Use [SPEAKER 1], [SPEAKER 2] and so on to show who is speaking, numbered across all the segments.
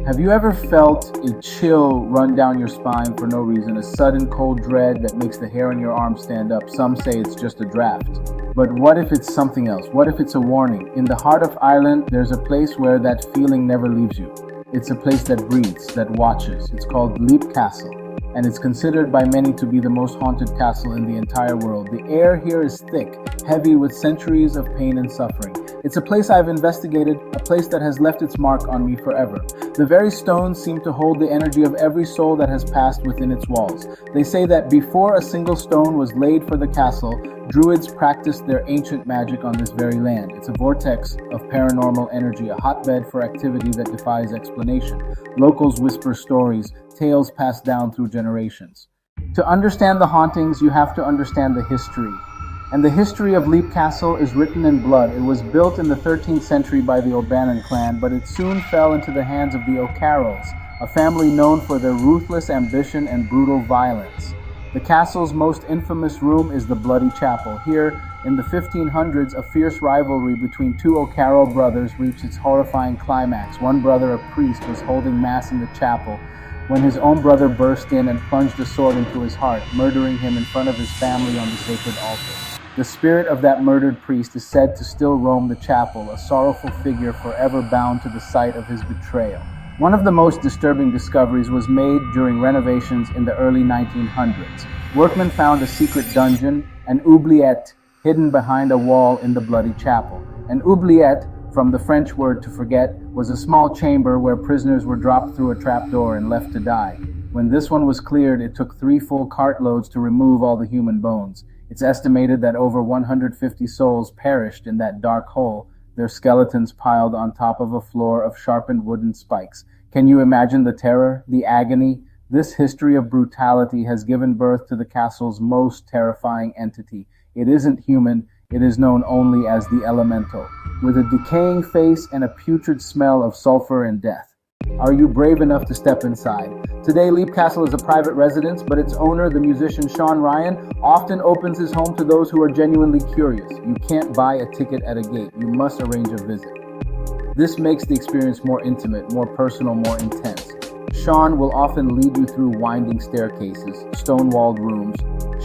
[SPEAKER 1] Have you ever felt a chill run down your spine for no reason, a sudden cold dread that makes the hair on your arm stand up? Some say it's just a draft. But what if it's something else? What if it's a warning? In the heart of Ireland, there's a place where that feeling never leaves you. It's a place that breathes, that watches. It's called Leap Castle, and it's considered by many to be the most haunted castle in the entire world. The air here is thick, heavy with centuries of pain and suffering. It's a place I've investigated, a place that has left its mark on me forever. The very stones seem to hold the energy of every soul that has passed within its walls. They say that before a single stone was laid for the castle, Druids practiced their ancient magic on this very land. It's a vortex of paranormal energy, a hotbed for activity that defies explanation. Locals whisper stories, tales passed down through generations. To understand the hauntings, you have to understand the history. And the history of Leap Castle is written in blood. It was built in the 13th century by the O'Bannon clan, but it soon fell into the hands of the O'Carrolls, a family known for their ruthless ambition and brutal violence. The castle's most infamous room is the Bloody Chapel. Here, in the 1500s, a fierce rivalry between two O'Carroll brothers reached its horrifying climax. One brother, a priest, was holding mass in the chapel when his own brother burst in and plunged a sword into his heart, murdering him in front of his family on the sacred altar. The spirit of that murdered priest is said to still roam the chapel, a sorrowful figure forever bound to the site of his betrayal. One of the most disturbing discoveries was made during renovations in the early 1900s. Workmen found a secret dungeon, an oubliette, hidden behind a wall in the Bloody Chapel. An oubliette, from the French word to forget, was a small chamber where prisoners were dropped through a trapdoor and left to die. When this one was cleared, it took 3 full cartloads to remove all the human bones. It's estimated that over 150 souls perished in that dark hole, their skeletons piled on top of a floor of sharpened wooden spikes. Can you imagine the terror, the agony? This history of brutality has given birth to the castle's most terrifying entity. It isn't human, it is known only as the Elemental, with a decaying face and a putrid smell of sulfur and death. Are you brave enough to step inside? Today, Leap Castle is a private residence, but its owner, the musician Sean Ryan, often opens his home to those who are genuinely curious. You can't buy a ticket at a gate. You must arrange a visit. This makes the experience more intimate, more personal, more intense. Sean will often lead you through winding staircases, stone-walled rooms,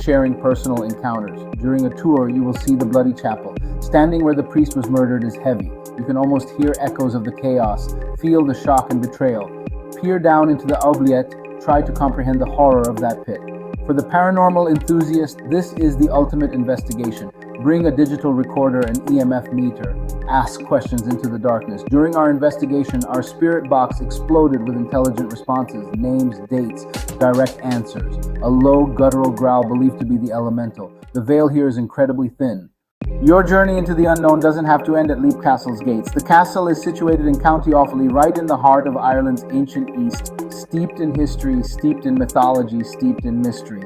[SPEAKER 1] sharing personal encounters. During a tour, you will see the Bloody Chapel. Standing where the priest was murdered is heavy. You can almost hear echoes of the chaos, feel the shock and betrayal. Peer down into the oubliette, try to comprehend the horror of that pit. For the paranormal enthusiast, this is the ultimate investigation. Bring a digital recorder and EMF meter. Ask questions into the darkness. During our investigation, our spirit box exploded with intelligent responses, names, dates, direct answers. A low, guttural growl believed to be the Elemental. The veil here is incredibly thin. Your journey into the unknown doesn't have to end at Leap Castle's gates. The castle is situated in County Offaly, right in the heart of Ireland's ancient east, steeped in history, steeped in mythology, steeped in mystery.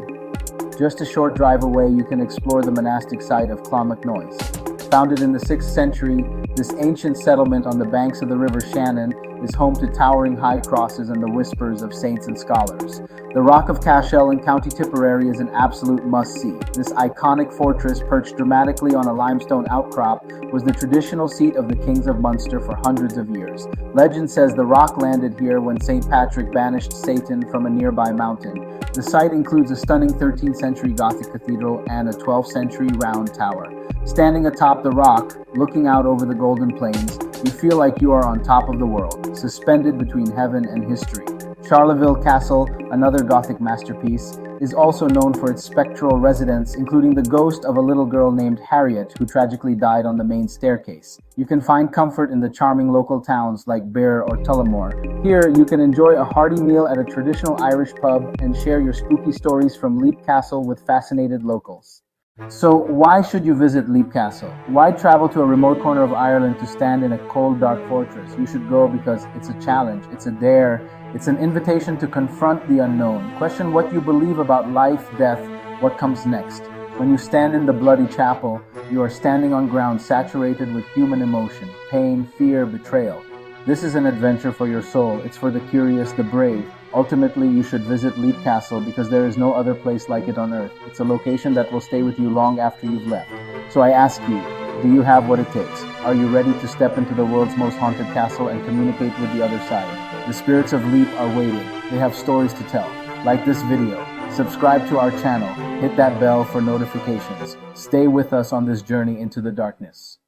[SPEAKER 1] Just a short drive away, you can explore the monastic site of Clonmacnoise. Founded in the 6th century, this ancient settlement on the banks of the River Shannon is home to towering high crosses and the whispers of saints and scholars. The Rock of Cashel in County Tipperary is an absolute must-see. This iconic fortress, perched dramatically on a limestone outcrop, was the traditional seat of the kings of Munster for hundreds of years. Legend says the rock landed here when St. Patrick banished Satan from a nearby mountain. The site includes a stunning 13th century Gothic cathedral and a 12th century round tower. Standing atop the rock, looking out over the Golden Plains, you feel like you are on top of the world, suspended between heaven and history. Charleville Castle, another Gothic masterpiece, is also known for its spectral residents, including the ghost of a little girl named Harriet who tragically died on the main staircase. You can find comfort in the charming local towns like Bear or Tullamore. Here, you can enjoy a hearty meal at a traditional Irish pub and share your spooky stories from Leap Castle with fascinated locals. So why should you visit Leap Castle? Why travel to a remote corner of Ireland to stand in a cold, dark fortress? You should go because it's a challenge, it's a dare, it's an invitation to confront the unknown. Question what you believe about life, death, what comes next. When you stand in the Bloody Chapel, you are standing on ground saturated with human emotion, pain, fear, betrayal. This is an adventure for your soul. It's for the curious, the brave. Ultimately, you should visit Leap Castle because there is no other place like it on Earth. It's a location that will stay with you long after you've left. So I ask you, do you have what it takes? Are you ready to step into the world's most haunted castle and communicate with the other side? The spirits of Leap are waiting. They have stories to tell. Like this video, subscribe to our channel, hit that bell for notifications. Stay with us on this journey into the darkness.